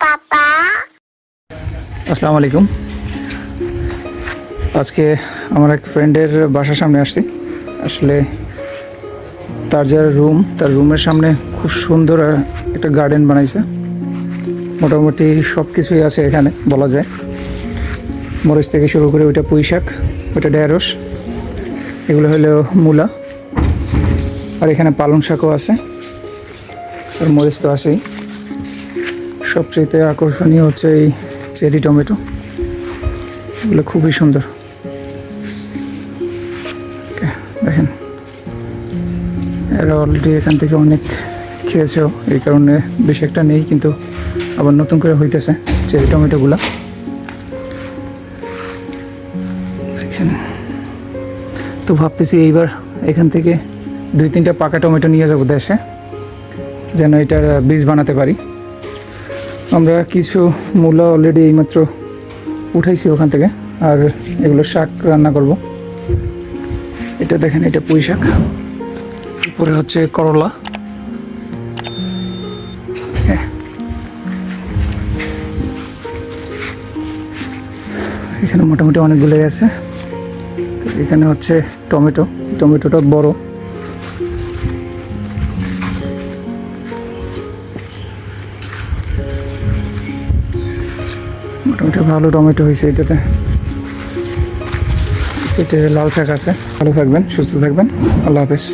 পাপা আসসালামু আলাইকুম। আজকে আমার এক ফ্রেন্ডের বাসার সামনে আসছি। আসলে তার তার রুমের সামনে খুব সুন্দর একটা গার্ডেন বানাইছে। মোটামুটি সব কিছুই আছে এখানে বলা যায়। মরিচ থেকে শুরু করে ওইটা পুঁই শাক, ওইটা ঢেঁড়স, এগুলো হলো মূলা, আর এখানে পালং শাকও আছে, আর মরিচ তো আছেই। সবচেয়ে আকর্ষণীয় হচ্ছে এই চেরি টমেটো, এগুলো খুবই সুন্দর। দেখেন, এরা অলরেডি এখান থেকে অনেক খেয়েছেও, এই কারণে বেশি একটা নেই, কিন্তু আবার নতুন করে হইতেছে চেরি টমেটোগুলো। দেখেন, তো ভাবতেছি এইবার এখান থেকে 2-3টা পাকা টমেটো নিয়ে যাবো দেশে, যেন এটার বীজ বানাতে পারি। আমরা কিছু মূলা অলরেডি এইমাত্র উঠাইছি ওখান থেকে, আর এগুলো শাক রান্না করব। এটা দেখেন, এটা পুঁই শাক, উপরে হচ্ছে করলা। হ্যাঁ, এখানে মোটামুটি অনেকগুলোই আছে। এখানে হচ্ছে টমেটোটা বড়। মোটামুটি ভালো টমেটো হয়েছে এটাতে। সেটা লাল শাক আছে। ভালো থাকবেন, সুস্থ থাকবেন। আল্লাহ হাফেজ।